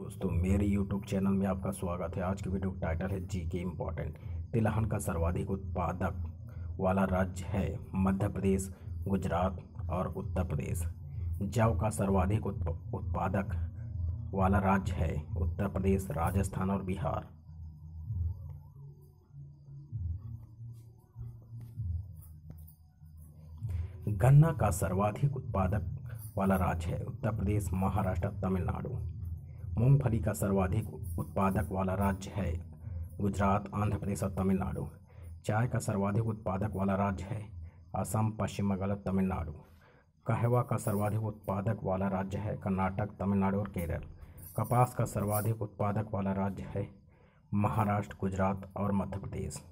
दोस्तों, मेरे YouTube channel में आपका स्वागत है। आज की वीडियो का टाइटल है जीके इम्पोर्टेंट। तिलहन का सर्वाधिक उत्पादक वाला राज्य है मध्य प्रदेश, गुजरात और उत्तर प्रदेश। जौ का सर्वाधिक उत्पादक वाला राज्य है उत्तर प्रदेश, राजस्थान और बिहार। गन्ना का सर्वाधिक उत्पादक वाला राज्य है उत्तर प्रदेश, महाराष्ट्र, तमिलनाडु। मूंगफली का सर्वाधिक उत्पादक वाला राज्य है गुजरात, आंध्र प्रदेश और तमिलनाडु। चाय का सर्वाधिक उत्पादक वाला राज्य है असम, पश्चिम बंगाल और तमिलनाडु। कहवा का सर्वाधिक उत्पादक वाला राज्य है कर्नाटक, तमिलनाडु और केरल। कपास का सर्वाधिक उत्पादक वाला राज्य है महाराष्ट्र, गुजरात और मध्य प्रदेश।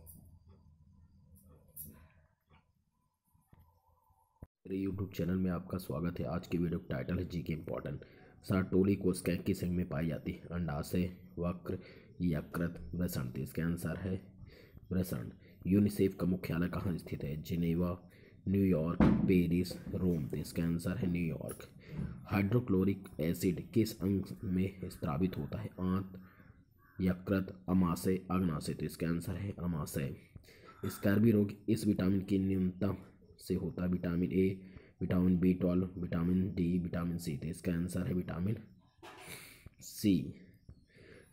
मेरे यूट्यूब चैनल में आपका स्वागत है। आज की वीडियो का टाइटल है जीके इम्पोर्टेंट। सारटोली कोशिका किस अंग में पाई जाती है? अंडाशय, वक्र, यकृत, वृषण। तो इसका आंसर है वृषण। यूनिसेफ का मुख्यालय कहाँ स्थित है? जिनेवा, न्यूयॉर्क, पेरिस, रोम। तो इसका आंसर है न्यूयॉर्क। हाइड्रोक्लोरिक एसिड किस अंग में स्रावित होता है? आंत, यकृत, अमाशय, अग्नाशय। तो इसका आंसर है अमाशय। स्कर्वी रोग इस विटामिन की न्यूनता से होता है? Vitamin A, vitamin B12, vitamin D, vitamin C. तो इसका आंसर है विटामिन सी।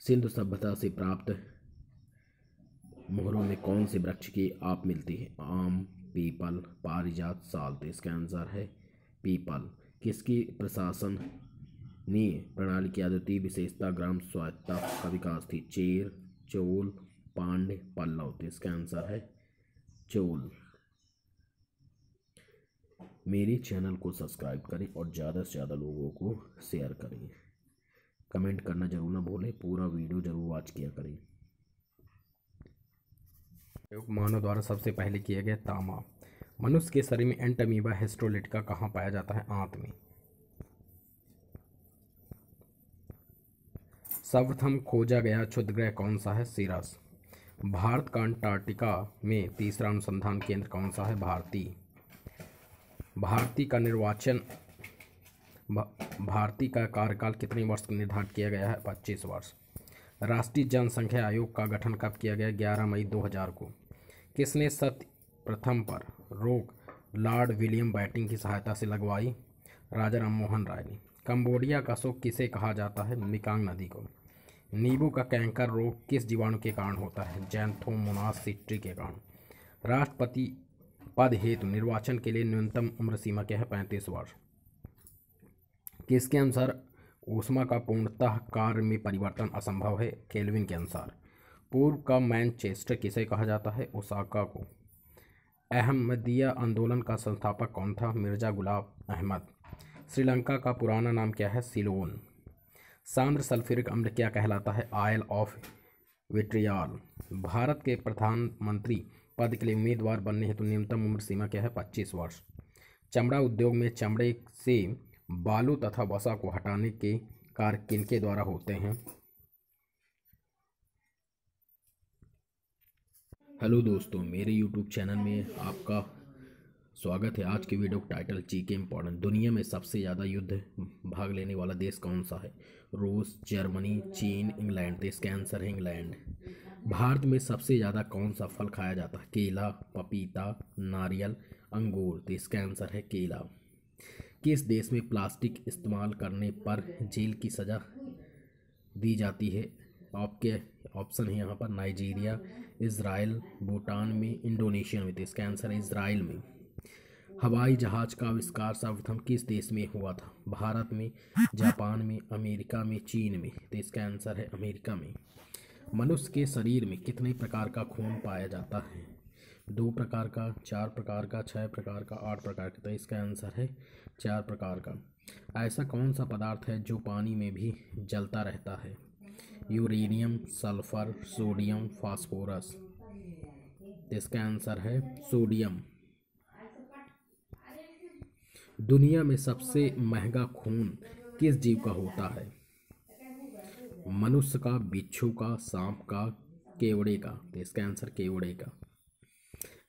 सिंधु सभ्यता से प्राप्त मोहरों में कौन से वृक्ष की आप मिलती है? आम, पीपल, पारिजात, साल। तो इसका आंसर है पीपल। किसकी प्रशासनीय प्रणाली की अद्वितीय विशेषता ग्राम स्वायत्तता का विकास थी? चेर, चोल, पांड्य, पल्लव। तो इसका आंसर है चोल। मेरे चैनल को सब्सक्राइब करें और ज़्यादा से ज़्यादा लोगों को शेयर करें। कमेंट करना जरूर ना भूलें। पूरा वीडियो जरूर वॉच किया करें। मानव द्वारा सबसे पहले किया गया तामा। मनुष्य के शरीर में एंटमीबा हिस्टोलिटिका कहाँ पाया जाता है? आंत में। सर्वप्रथम खोजा गया क्षुद्रग्रह कौन सा है? सीरस। भारत का अंटार्कटिका में तीसरा अनुसंधान केंद्र कौन सा है? भारती का कार्यकाल कितने वर्ष निर्धारित किया गया है? 25 वर्ष। राष्ट्रीय जनसंख्या आयोग का गठन कब किया गया? 11 मई 2000 को। किसने सत्य प्रथम पर रोक लॉर्ड विलियम बेंटिंक की सहायता से लगवाई? राजा राममोहन राय ने। कंबोडिया का शोक किसे कहा जाता है? मेकंग नदी को। नींबू का कैंकर रोग किस जीवाणु के कारण होता है? जैंथोमोनास सिट्री के कारण। राष्ट्रपति पद हेतु निर्वाचन के लिए न्यूनतम उम्र सीमा क्या है? 35 वर्ष। किसके अनुसार ऊष्मा का पूर्णतः कार्य में परिवर्तन असंभव है? केल्विन के अनुसार। पूर्व का मैनचेस्टर किसे कहा जाता है? ओसाका को। अहमदिया आंदोलन का संस्थापक कौन था? मिर्जा गुलाम अहमद। श्रीलंका का पुराना नाम क्या है? सिलोन। सांद्र सल्फ्यूरिक अम्ल क्या कहलाता है? Oil of विट्रियाल। भारत के प्रधानमंत्री पद के लिए उम्मीदवार बनने हेतु न्यूनतम उम्र सीमा क्या है? 25 वर्ष। चमड़ा उद्योग में चमड़े से बालू तथा वसा को हटाने के कार्य किनके द्वारा होते हैं? हेलो दोस्तों, मेरे यूट्यूब चैनल में आपका स्वागत है। आज की वीडियो का टाइटल जीके इम्पोर्टेंट। दुनिया में सबसे ज़्यादा युद्ध भाग लेने वाला देश कौन सा है? रूस, जर्मनी, चीन, इंग्लैंड। तो इसका आंसर है इंग्लैंड। भारत में सबसे ज़्यादा कौन सा फल खाया जाता है? केला, पपीता, नारियल, अंगूर। तो इसका आंसर है केला। किस देश में प्लास्टिक इस्तेमाल करने पर जेल की सज़ा दी जाती है? आपके ऑप्शन है यहाँ पर नाइजीरिया, इज़राइल, भूटान में, इंडोनेशिया में। तो इसका आंसर है इज़राइल में। हवाई जहाज़ का आविष्कार सर्वप्रथम किस देश में हुआ था? भारत में, जापान में, अमेरिका में, चीन में। तो इसका आंसर है अमेरिका में। मनुष्य के शरीर में कितने प्रकार का खून पाया जाता है? 2 प्रकार का, 4 प्रकार का, 6 प्रकार का, 8 प्रकार का। तो इसका आंसर है 4 प्रकार का। ऐसा कौन सा पदार्थ है जो पानी में भी जलता रहता है? Uranium, sulphur, sodium, phosphorus. तो इसका आंसर है सोडियम। दुनिया में सबसे महंगा खून किस जीव का होता है? मनुष्य का, बिच्छू का, सांप का, केवड़े का। तो इसका आंसर केवड़े का।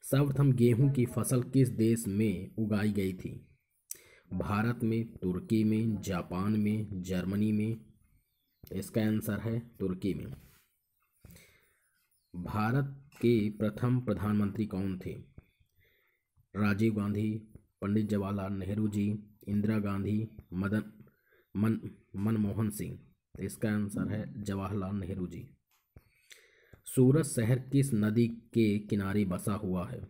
सर्वप्रथम गेहूं की फसल किस देश में उगाई गई थी? भारत में, तुर्की में, जापान में, जर्मनी में, इसका आंसर है तुर्की में। भारत के प्रथम प्रधानमंत्री कौन थे? राजीव गांधी, पंडित जवाहरलाल नेहरू जी, इंदिरा गांधी, मनमोहन सिंह। इसका आंसर है जवाहरलाल नेहरू जी। सूरत शहर किस नदी के किनारे बसा हुआ है?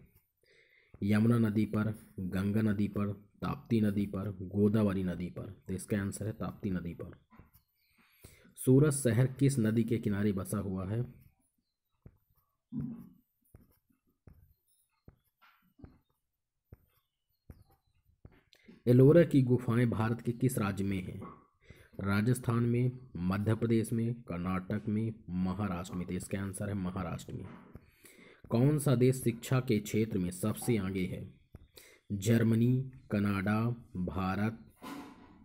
यमुना नदी पर, गंगा नदी पर, ताप्ती नदी पर, गोदावरी नदी पर। तो इसका आंसर है ताप्ती नदी पर। सूरत शहर किस नदी के किनारे बसा हुआ है? एलोरा की गुफाएं भारत के किस राज्य में हैं? राजस्थान में, मध्य प्रदेश में, कर्नाटक में, महाराष्ट्र में। तो इसका आंसर है महाराष्ट्र में। कौन सा देश शिक्षा के क्षेत्र में सबसे आगे है? Germany, Canada, Bharat,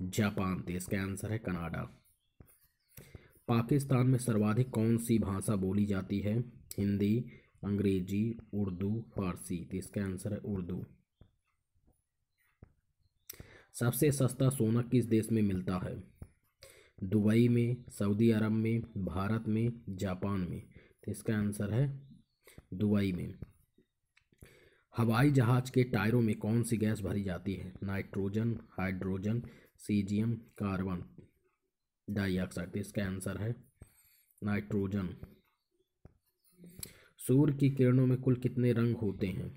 Japan. तो इसका आंसर है कनाडा। पाकिस्तान में सर्वाधिक कौन सी भाषा बोली जाती है? हिंदी, अंग्रेजी, उर्दू, फारसी। तो इसका आंसर है उर्दू। सबसे सस्ता सोना किस देश में मिलता है? दुबई में, सऊदी अरब में, भारत में, जापान में। तो इसका आंसर है दुबई में। हवाई जहाज के टायरों में कौन सी गैस भरी जाती है? Nitrogen, hydrogen, caesium, carbon dioxide. तो इसका आंसर है नाइट्रोजन। सूर्य की किरणों में कुल कितने रंग होते हैं?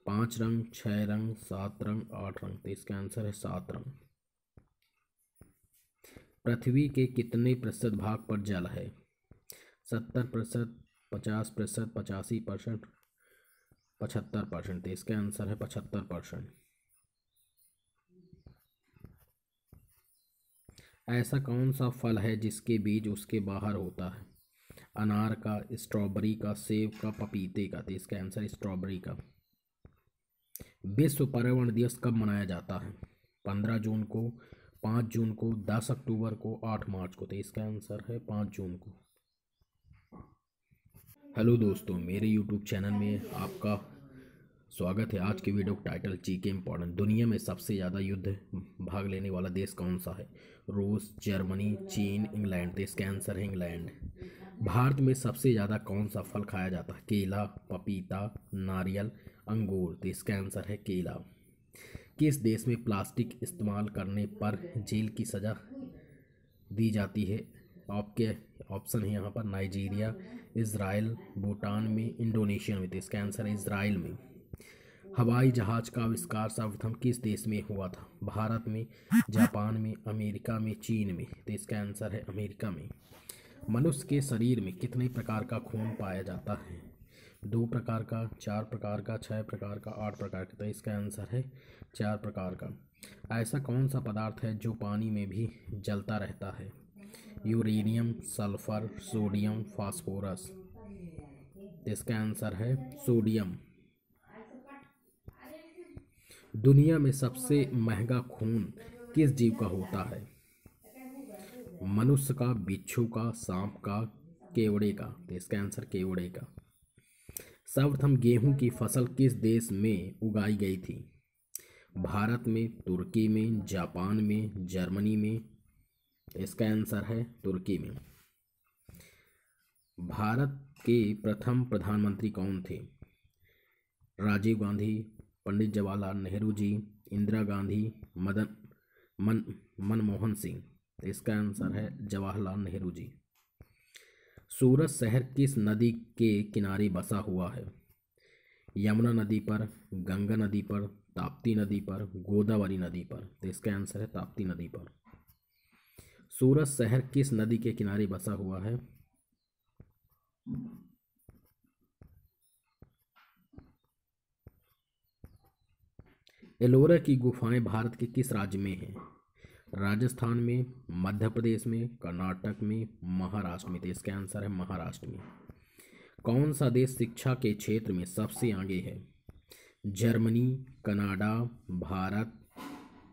5 रंग, 6 रंग, 7 रंग, 8 रंग। तो इसका आंसर है 7 रंग। पृथ्वी के कितने प्रतिशत भाग पर जल है? 70%, 50%, 85%, 75%। तो इसका आंसर है 75%। ऐसा कौन सा फल है जिसके बीज उसके बाहर होता है? अनार का, स्ट्रॉबेरी का, सेब का, पपीते का। तो इसका आंसर स्ट्रॉबेरी का। विश्व पर्यावरण दिवस कब मनाया जाता है? 15 जून को, 5 जून को, 10 अक्टूबर को, 8 मार्च को। तो इसका आंसर है 5 जून को। हेलो दोस्तों, मेरे यूट्यूब चैनल में आपका स्वागत है। आज के वीडियो का टाइटल जीके इम्पोर्टेंट। दुनिया में सबसे ज़्यादा युद्ध भाग लेने वाला देश कौन सा है? रूस, जर्मनी, चीन, इंग्लैंड। तो इसका आंसर है इंग्लैंड। भारत में सबसे ज़्यादा कौन सा फल खाया जाता है? केला, पपीता, नारियल, अंगूर। तो इसका आंसर है केला। किस देश में प्लास्टिक इस्तेमाल करने पर जेल की सज़ा दी जाती है? आपके ऑप्शन है यहाँ पर नाइजीरिया, इज़राइल, भूटान में, इंडोनेशिया में। तो इसका आंसर है इज़राइल में। हवाई जहाज का आविष्कार सर्वप्रथम किस देश में हुआ था? भारत में, जापान में, अमेरिका में, चीन में। तो इसका आंसर है अमेरिका में। मनुष्य के शरीर में कितने प्रकार का खून पाया जाता है? 2 प्रकार का, 4 प्रकार का, 6 प्रकार का, 8 प्रकार का। तो इसका आंसर है 4 प्रकार का। ऐसा कौन सा पदार्थ है जो पानी में भी जलता रहता है? Uranium, sulphur, sodium, phosphorus. इसका आंसर है सोडियम। दुनिया में सबसे महंगा खून किस जीव का होता है? मनुष्य का, बिच्छू का, सांप का, केवड़े का। तो इसका आंसर केवड़े का। सर्वप्रथम गेहूं की फसल किस देश में उगाई गई थी? भारत में, तुर्की में, जापान में, जर्मनी में। इसका आंसर है तुर्की में। भारत के प्रथम प्रधानमंत्री कौन थे? राजीव गांधी, पंडित जवाहरलाल नेहरू जी, इंदिरा गांधी, मनमोहन सिंह। इसका आंसर है जवाहरलाल नेहरू जी। सूरत शहर किस नदी के किनारे बसा हुआ है? यमुना नदी पर, गंगा नदी पर, ताप्ती नदी पर, गोदावरी नदी पर। तो इसका आंसर है ताप्ती नदी पर। सूरत शहर किस नदी के किनारे बसा हुआ है? एलोरा की गुफाएं भारत के किस राज्य में हैं? राजस्थान में, मध्य प्रदेश में, कर्नाटक में, महाराष्ट्र में। तो इसका आंसर है महाराष्ट्र में। कौन सा देश शिक्षा के क्षेत्र में सबसे आगे है? Germany, Canada, Bharat,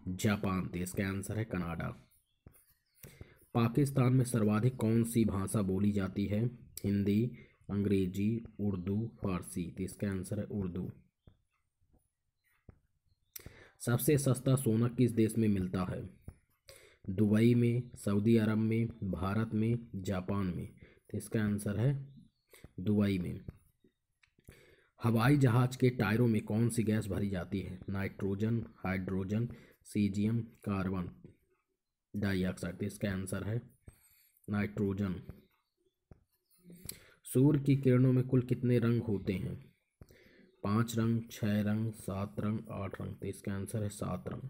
Japan. तो इसका आंसर है कनाडा। पाकिस्तान में सर्वाधिक कौन सी भाषा बोली जाती है? हिंदी, अंग्रेजी, उर्दू, फारसी। तो इसका आंसर है उर्दू। सबसे सस्ता सोना किस देश में मिलता है? दुबई में, सऊदी अरब में, भारत में, जापान में। तो इसका आंसर है दुबई में। हवाई जहाज के टायरों में कौन सी गैस भरी जाती है? Nitrogen, hydrogen, caesium, carbon dioxide. तो इसका आंसर है नाइट्रोजन। सूर्य की किरणों में कुल कितने रंग होते हैं? 5 रंग, 6 रंग, 7 रंग, 8 रंग। तो इसका आंसर है 7 रंग।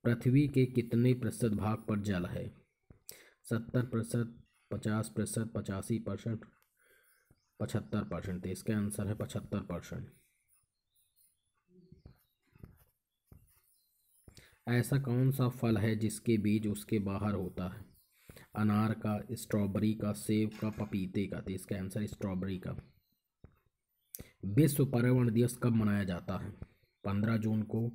पृथ्वी के कितने प्रतिशत भाग पर जल है? 70%, 50%, 85%, 75%। इसका आंसर है 75%। ऐसा कौन सा फल है जिसके बीज उसके बाहर होता है? अनार का, स्ट्रॉबेरी का, सेब का, पपीते का। तो इसका आंसर स्ट्रॉबेरी का। विश्व पर्यावरण दिवस कब मनाया जाता है? 15 जून को,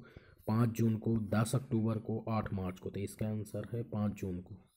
5 जून को, 10 अक्टूबर को, 8 मार्च को। तो इसका आंसर है 5 जून को।